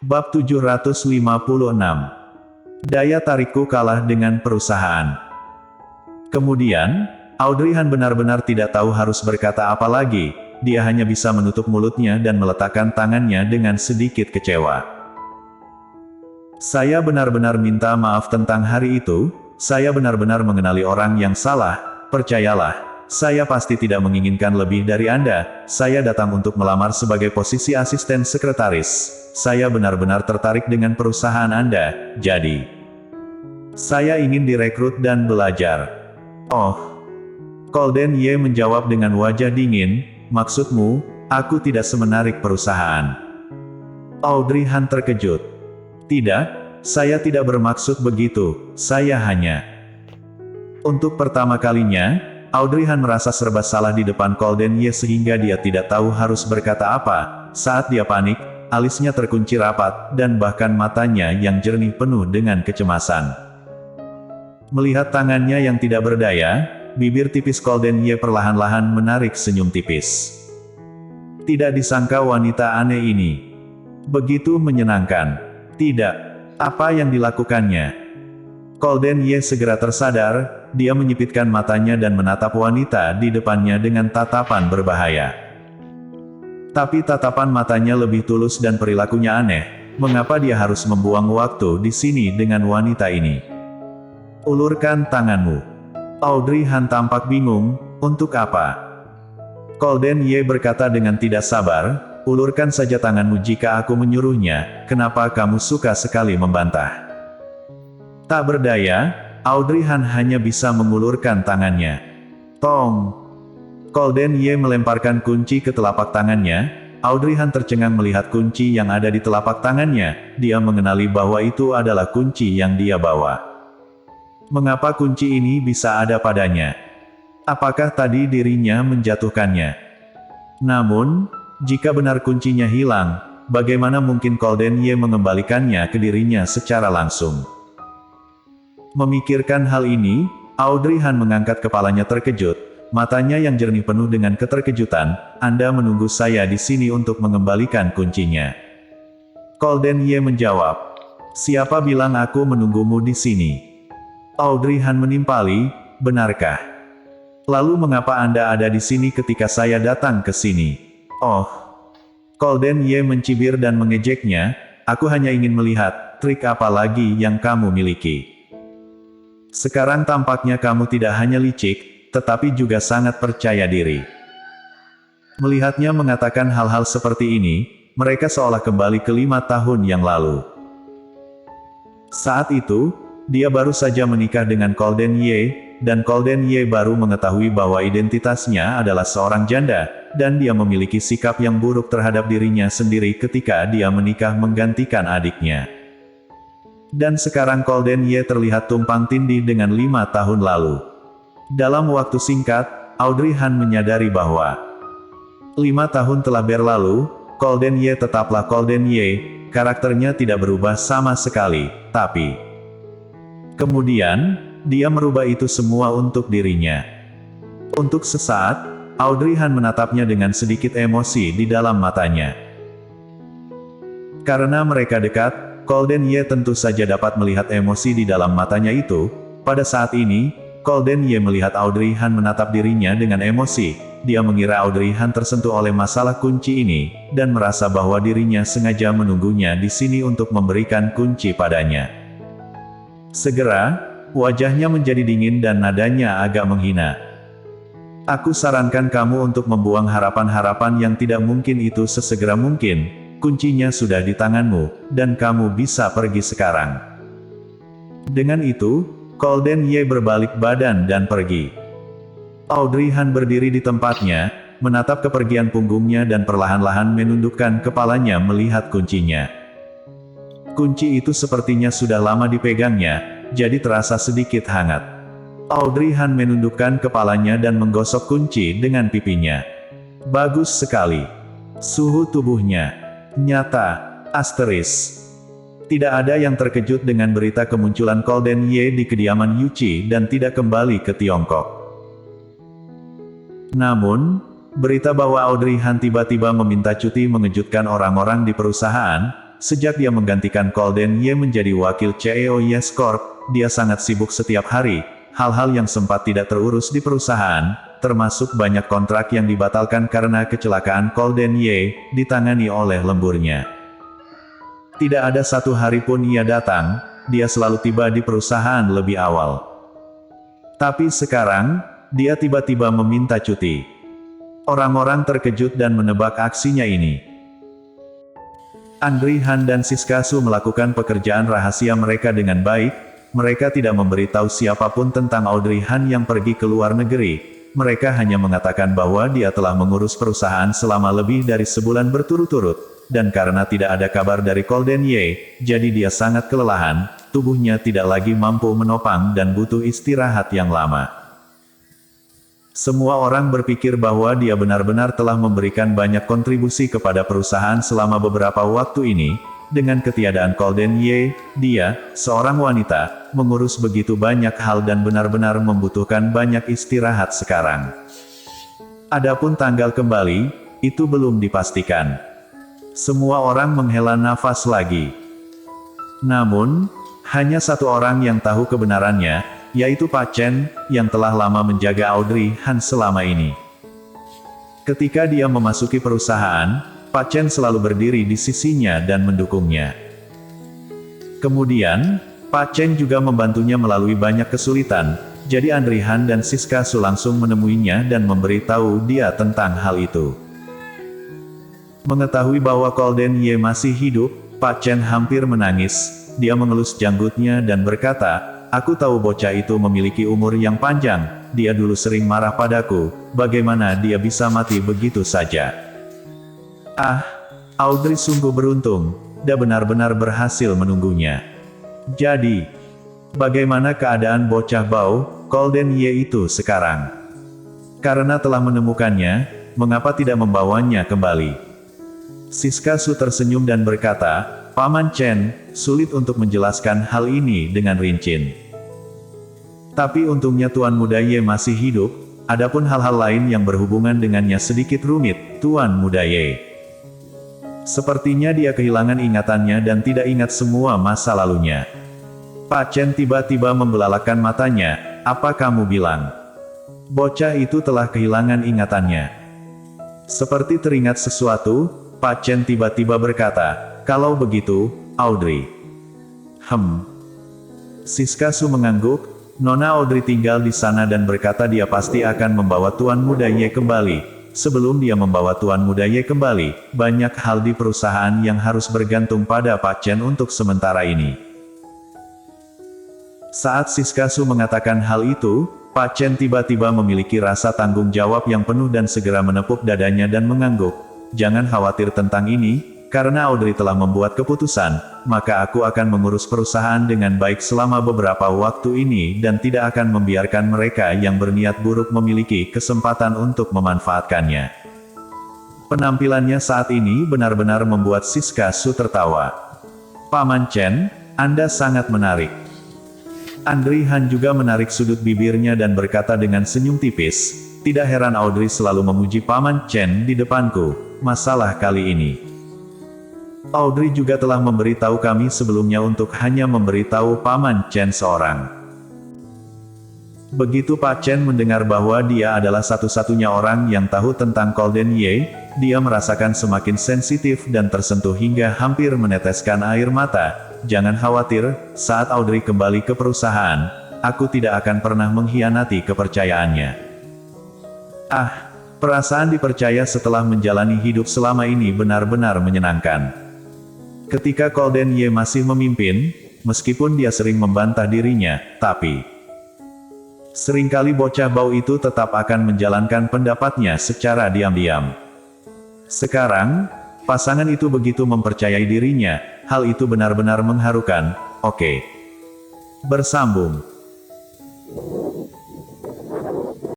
Bab 756. Daya tarikku kalah dengan perusahaan. Kemudian, Audrey Han benar-benar tidak tahu harus berkata apa lagi. Dia hanya bisa menutup mulutnya dan meletakkan tangannya dengan sedikit kecewa. Saya benar-benar minta maaf tentang hari itu. Saya benar-benar mengenali orang yang salah. Percayalah, saya pasti tidak menginginkan lebih dari Anda. Saya datang untuk melamar sebagai posisi asisten sekretaris. Saya benar-benar tertarik dengan perusahaan Anda, jadi saya ingin direkrut dan belajar. Oh. Colden Ye menjawab dengan wajah dingin, maksudmu, aku tidak semenarik perusahaan. Audrey Han terkejut. Tidak, saya tidak bermaksud begitu, saya hanya... Untuk pertama kalinya, Audrey Han merasa serba salah di depan Colden Ye sehingga dia tidak tahu harus berkata apa. Saat dia panik, alisnya terkunci rapat, dan bahkan matanya yang jernih penuh dengan kecemasan. Melihat tangannya yang tidak berdaya, bibir tipis Colden Ye perlahan-lahan menarik senyum tipis. Tidak disangka wanita aneh ini begitu menyenangkan. Tidak. Apa yang dilakukannya? Colden Ye segera tersadar, dia menyipitkan matanya dan menatap wanita di depannya dengan tatapan berbahaya. Tapi tatapan matanya lebih tulus dan perilakunya aneh. Mengapa dia harus membuang waktu di sini dengan wanita ini? Ulurkan tanganmu. Audrey Han tampak bingung, untuk apa? Colden Ye berkata dengan tidak sabar, ulurkan saja tanganmu jika aku menyuruhnya, kenapa kamu suka sekali membantah? Tak berdaya, Audrey Han hanya bisa mengulurkan tangannya. Tong! Colden Ye melemparkan kunci ke telapak tangannya. Audrey Han tercengang melihat kunci yang ada di telapak tangannya. Dia mengenali bahwa itu adalah kunci yang dia bawa. Mengapa kunci ini bisa ada padanya? Apakah tadi dirinya menjatuhkannya? Namun, jika benar kuncinya hilang, bagaimana mungkin Colden Ye mengembalikannya ke dirinya secara langsung? Memikirkan hal ini, Audrey Han mengangkat kepalanya terkejut, matanya yang jernih penuh dengan keterkejutan. Anda menunggu saya di sini untuk mengembalikan kuncinya. Colden Ye menjawab, siapa bilang aku menunggumu di sini? Audrey Han menimpali, benarkah? Lalu mengapa Anda ada di sini ketika saya datang ke sini? Oh. Colden Ye mencibir dan mengejeknya, aku hanya ingin melihat, trik apa lagi yang kamu miliki. Sekarang tampaknya kamu tidak hanya licik, tetapi juga sangat percaya diri. Melihatnya mengatakan hal-hal seperti ini, mereka seolah kembali ke 5 tahun yang lalu. Saat itu, dia baru saja menikah dengan Colden Ye, dan Colden Ye baru mengetahui bahwa identitasnya adalah seorang janda, dan dia memiliki sikap yang buruk terhadap dirinya sendiri ketika dia menikah menggantikan adiknya. Dan sekarang Colden Ye terlihat tumpang tindih dengan 5 tahun lalu. Dalam waktu singkat, Audrey Han menyadari bahwa 5 tahun telah berlalu, Colden Ye tetaplah Colden Ye, karakternya tidak berubah sama sekali, tapi kemudian, dia merubah itu semua untuk dirinya. Untuk sesaat, Audrey Han menatapnya dengan sedikit emosi di dalam matanya. Karena mereka dekat, Colden Ye tentu saja dapat melihat emosi di dalam matanya itu. Pada saat ini, Colden Ye melihat Audrey Han menatap dirinya dengan emosi. Dia mengira Audrey Han tersentuh oleh masalah kunci ini, dan merasa bahwa dirinya sengaja menunggunya di sini untuk memberikan kunci padanya. Segera, wajahnya menjadi dingin dan nadanya agak menghina. Aku sarankan kamu untuk membuang harapan-harapan yang tidak mungkin itu sesegera mungkin. Kuncinya sudah di tanganmu, dan kamu bisa pergi sekarang. Dengan itu, Colden Ye berbalik badan dan pergi. Audrey Han berdiri di tempatnya, menatap kepergian punggungnya dan perlahan-lahan menundukkan kepalanya melihat kuncinya. Kunci itu sepertinya sudah lama dipegangnya, jadi terasa sedikit hangat. Audrey Han menundukkan kepalanya dan menggosok kunci dengan pipinya. Bagus sekali. Suhu tubuhnya nyata. Asteris. Tidak ada yang terkejut dengan berita kemunculan Colden Ye di kediaman Yuchi dan tidak kembali ke Tiongkok. Namun, berita bahwa Audrey Han tiba-tiba meminta cuti mengejutkan orang-orang di perusahaan. sejak dia menggantikan Golden Ye menjadi wakil CEO Yes Corp, dia sangat sibuk setiap hari. Hal-hal yang sempat tidak terurus di perusahaan, termasuk banyak kontrak yang dibatalkan karena kecelakaan Golden Ye, ditangani oleh lemburnya. Tidak ada satu hari pun ia datang, dia selalu tiba di perusahaan lebih awal. Tapi sekarang, dia tiba-tiba meminta cuti. Orang-orang terkejut dan menebak aksinya ini. Andri Han dan Siskasu melakukan pekerjaan rahasia mereka dengan baik. Mereka tidak memberitahu siapapun tentang Audrey Han yang pergi ke luar negeri. Mereka hanya mengatakan bahwa dia telah mengurus perusahaan selama lebih dari sebulan berturut-turut. Dan karena tidak ada kabar dari Golden Ye, jadi dia sangat kelelahan, tubuhnya tidak lagi mampu menopang dan butuh istirahat yang lama. Semua orang berpikir bahwa dia benar-benar telah memberikan banyak kontribusi kepada perusahaan selama beberapa waktu ini. Dengan ketiadaan Golden Ye, dia, seorang wanita, mengurus begitu banyak hal dan benar-benar membutuhkan banyak istirahat sekarang. Adapun tanggal kembali, itu belum dipastikan. Semua orang menghela nafas lagi. Namun, hanya satu orang yang tahu kebenarannya, yaitu Pak Chen, yang telah lama menjaga Audrey Han selama ini. Ketika dia memasuki perusahaan, Pak Chen selalu berdiri di sisinya dan mendukungnya. Kemudian, Pak Chen juga membantunya melalui banyak kesulitan, jadi Andri Han dan Siskasu langsung menemuinya dan memberitahu dia tentang hal itu. Mengetahui bahwa Golden Ye masih hidup, Pak Chen hampir menangis. Dia mengelus janggutnya dan berkata, "Aku tahu bocah itu memiliki umur yang panjang, dia dulu sering marah padaku, bagaimana dia bisa mati begitu saja?" Ah, Audrey sungguh beruntung, dia benar-benar berhasil menunggunya. Jadi, bagaimana keadaan bocah bau, Golden Ye itu sekarang? Karena telah menemukannya, mengapa tidak membawanya kembali? Siskasu tersenyum dan berkata, "Paman Chen, sulit untuk menjelaskan hal ini dengan rinci. Tapi untungnya Tuan Muda Ye masih hidup, adapun hal-hal lain yang berhubungan dengannya sedikit rumit, Tuan Muda Ye. Sepertinya dia kehilangan ingatannya dan tidak ingat semua masa lalunya." Pak Chen tiba-tiba membelalakan matanya, "Apa kamu bilang? Bocah itu telah kehilangan ingatannya?" Seperti teringat sesuatu, Pak Chen tiba-tiba berkata, "Kalau begitu, Audrey." Siskasu mengangguk. Nona Audrey tinggal di sana dan berkata dia pasti akan membawa Tuan Muda Ye kembali. Sebelum dia membawa Tuan Muda Ye kembali, banyak hal di perusahaan yang harus bergantung pada Pak Chen untuk sementara ini. Saat Siskasu mengatakan hal itu, Pak Chen tiba-tiba memiliki rasa tanggung jawab yang penuh dan segera menepuk dadanya dan mengangguk. "Jangan khawatir tentang ini, karena Audrey telah membuat keputusan, maka aku akan mengurus perusahaan dengan baik selama beberapa waktu ini dan tidak akan membiarkan mereka yang berniat buruk memiliki kesempatan untuk memanfaatkannya." Penampilannya saat ini benar-benar membuat Siskasu tertawa. "Paman Chen, Anda sangat menarik." Andri Han juga menarik sudut bibirnya dan berkata dengan senyum tipis, "Tidak heran Audrey selalu memuji Paman Chen di depanku. Masalah kali ini, Audrey juga telah memberitahu kami sebelumnya untuk hanya memberitahu Paman Chen seorang." Begitu Pak Chen mendengar bahwa dia adalah satu-satunya orang yang tahu tentang Golden Ye, dia merasakan semakin sensitif dan tersentuh hingga hampir meneteskan air mata. "Jangan khawatir, saat Audrey kembali ke perusahaan, aku tidak akan pernah mengkhianati kepercayaannya." Ah, perasaan dipercaya setelah menjalani hidup selama ini benar-benar menyenangkan. Ketika Golden Ye masih memimpin, meskipun dia sering membantah dirinya, tapi seringkali bocah bau itu tetap akan menjalankan pendapatnya secara diam-diam. Sekarang, pasangan itu begitu mempercayai dirinya, hal itu benar-benar mengharukan. Oke. Bersambung.